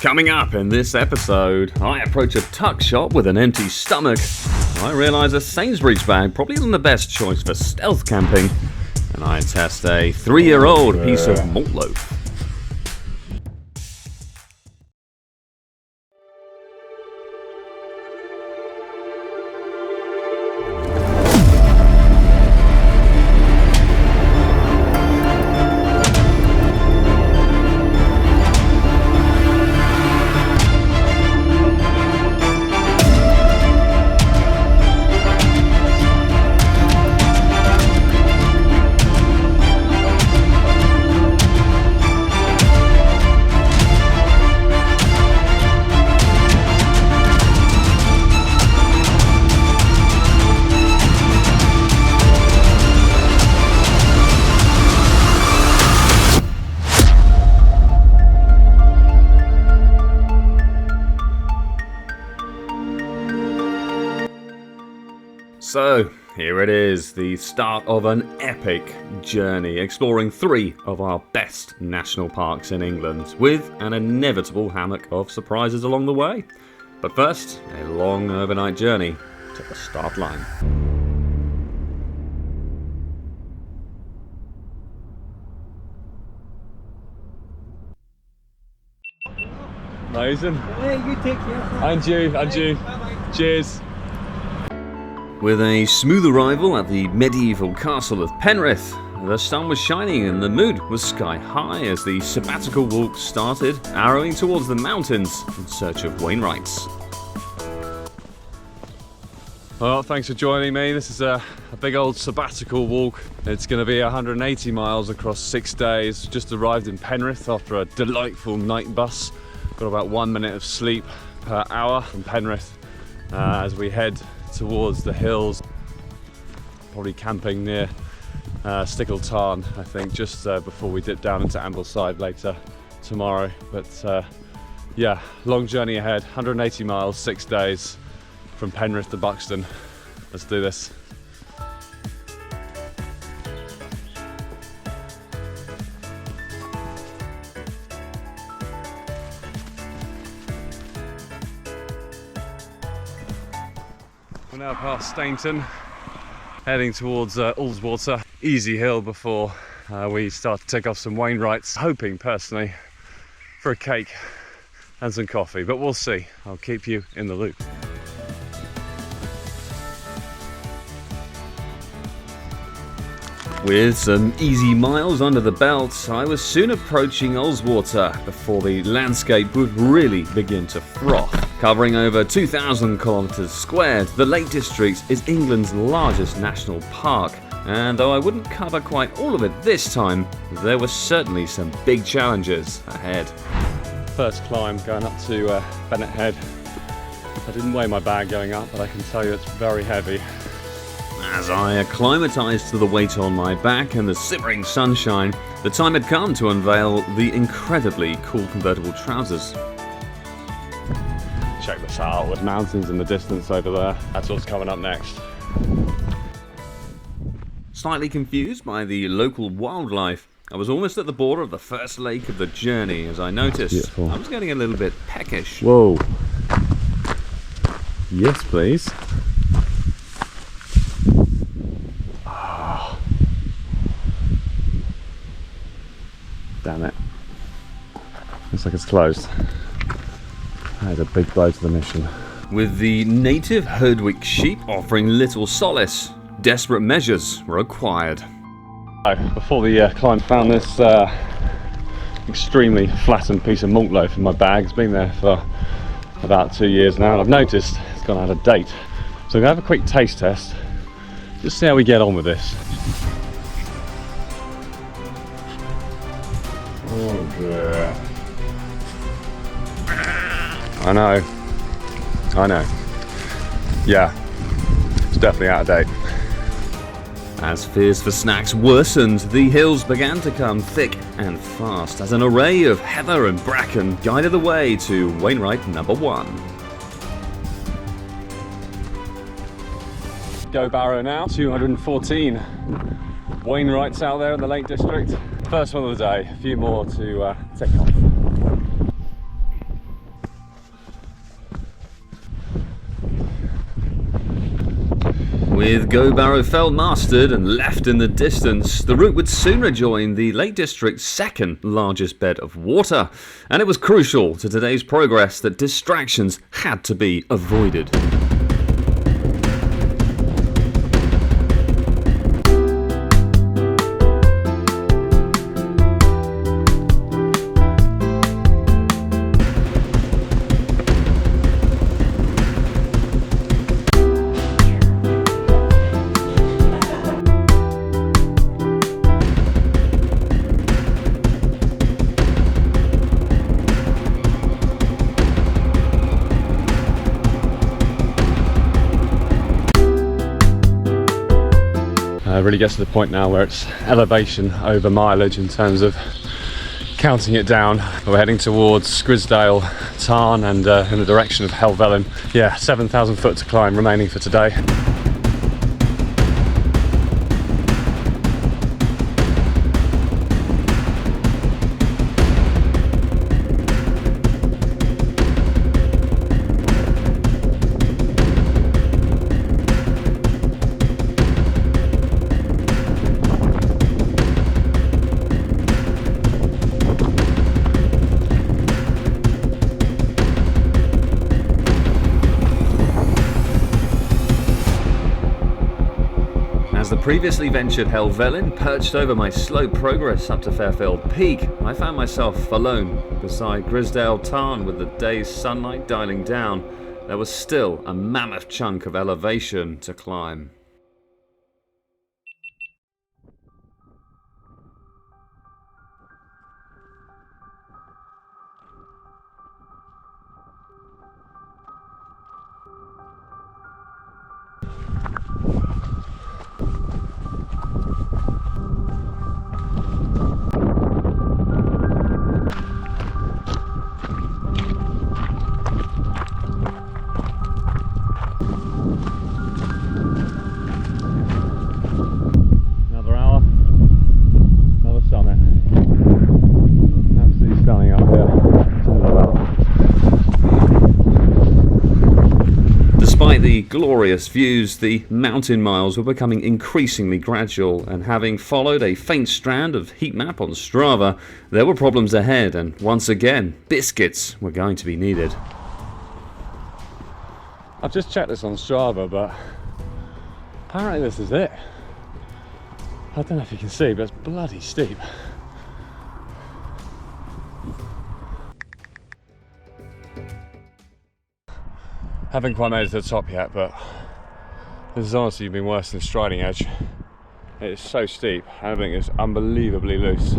Coming up in this episode, I approach a tuck shop with an empty stomach. I realise a Sainsbury's bag probably isn't the best choice for stealth camping. And I test a 3-year-old piece of malt loaf. So, here it is, the start of an epic journey, exploring 3 of our best national parks in England, with an inevitable hammock of surprises along the way. But first, a long overnight journey to the start line. Amazing. Yeah, you take care. And you. Cheers. With a smooth arrival at the medieval castle of Penrith, the sun was shining and the mood was sky high as the Sabbatical walk started, arrowing towards the mountains in search of Wainwrights. Well, thanks for joining me. This is a big old sabbatical walk. It's going to be 180 miles across 6 days. Just arrived in Penrith after a delightful night bus. Got about 1 minute of sleep per hour from Penrith as we head towards the hills, probably camping near Stickle Tarn, I think, just before we dip down into Ambleside later tomorrow. But yeah, long journey ahead, 180 miles, 6 days from Penrith to Buxton. Let's do this. We're now past Stainton, heading towards Ullswater. Easy hill before we start to tick off some Wainwrights, hoping personally for a cake and some coffee, but we'll see. I'll keep you in the loop. With some easy miles under the belt, I was soon approaching Ullswater before the landscape would really begin to froth. Covering over 2,000 kilometres squared, the Lake District is England's largest national park, and though I wouldn't cover quite all of it this time, there were certainly some big challenges ahead. First climb going up to Bennett Head. I didn't weigh my bag going up, but I can tell you it's very heavy. As I acclimatised to the weight on my back and the simmering sunshine, the time had come to unveil the incredibly cool convertible trousers. Check this out, with mountains in the distance over there. That's what's coming up next. Slightly confused by the local wildlife, I was almost at the border of the first lake of the journey as I noticed I was getting a little bit peckish. Whoa. Yes, please. Damn it. Looks like it's closed. That is a big blow to the mission. With the native Herdwick sheep offering little solace, desperate measures were required. Before the climb, found this extremely flattened piece of malt loaf in my bag. It's been there for about 2 years now, and I've noticed it's gone out of date. So I'm going to have a quick taste test, just see how we get on with this. Oh dear. I know. Yeah, it's definitely out of date. As fears for snacks worsened, the hills began to come thick and fast as an array of heather and bracken guided the way to Wainwright number 1. Go Barrow now, 214 Wainwrights out there in the Lake District. First one of the day, a few more to tick off. With Go Barrow Fell mastered and left in the distance, the route would soon rejoin the Lake District's second largest bed of water, and it was crucial to today's progress that distractions had to be avoided. It really gets to the point now where it's elevation over mileage in terms of counting it down. We're heading towards Scridsdale Tarn and in the direction of Helvellyn. Yeah, 7,000 foot to climb remaining for today. As the previously ventured Helvellyn perched over my slow progress up to Fairfield Peak, I found myself alone beside Grisdale Tarn with the day's sunlight dialing down. There was still a mammoth chunk of elevation to climb. Another hour, another summit. Absolutely stunning up here. Despite the glorious views, the mountain miles were becoming increasingly gradual, and having followed a faint strand of heat map on Strava, there were problems ahead, and once again, biscuits were going to be needed. I've just checked this on Strava, but apparently this is it. I don't know if you can see, but it's bloody steep. Haven't quite made it to the top yet, but this has honestly been worse than Striding Edge. It is so steep, and I think it's unbelievably loose.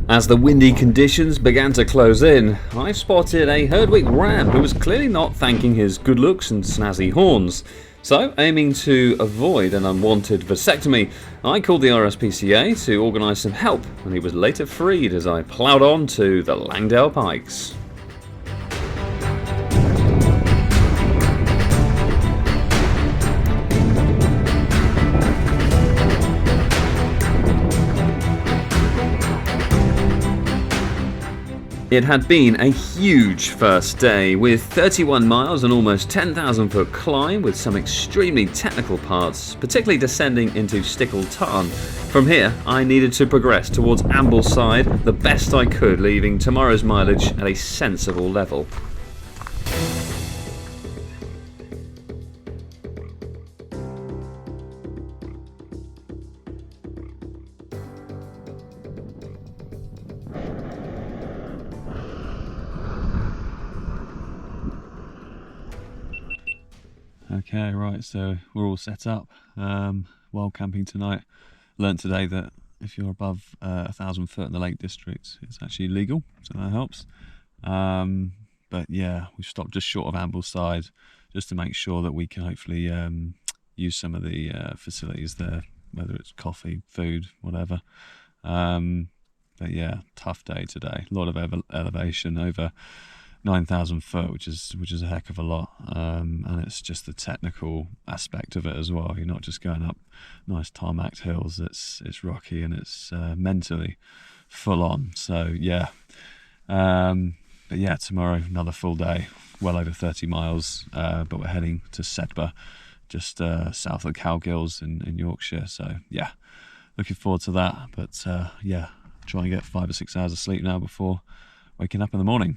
As the windy conditions began to close in, I spotted a Herdwick ram who was clearly not thanking his good looks and snazzy horns. So, aiming to avoid an unwanted vasectomy, I called the RSPCA to organise some help, and he was later freed as I ploughed on to the Langdale Pikes. It had been a huge first day, with 31 miles and almost 10,000 foot climb with some extremely technical parts, particularly descending into Stickle Tarn. From here, I needed to progress towards Ambleside the best I could, leaving tomorrow's mileage at a sensible level. Okay, right, so we're all set up. While camping tonight, learnt today that if you're above 1,000 foot in the Lake District, it's actually legal, so that helps. But yeah, we've stopped just short of Ambleside just to make sure that we can hopefully use some of the facilities there, whether it's coffee, food, whatever. But yeah, tough day today. A lot of elevation, over 9,000 foot, which is a heck of a lot, and it's just the technical aspect of it as well. You're not just going up nice tarmac hills. It's rocky and it's mentally full on. So yeah, but yeah, tomorrow another full day, well over 30 miles, but we're heading to Sedbergh just south of Cowgills in Yorkshire. So yeah, looking forward to that. But yeah, try and get 5 or 6 hours of sleep now before waking up in the morning.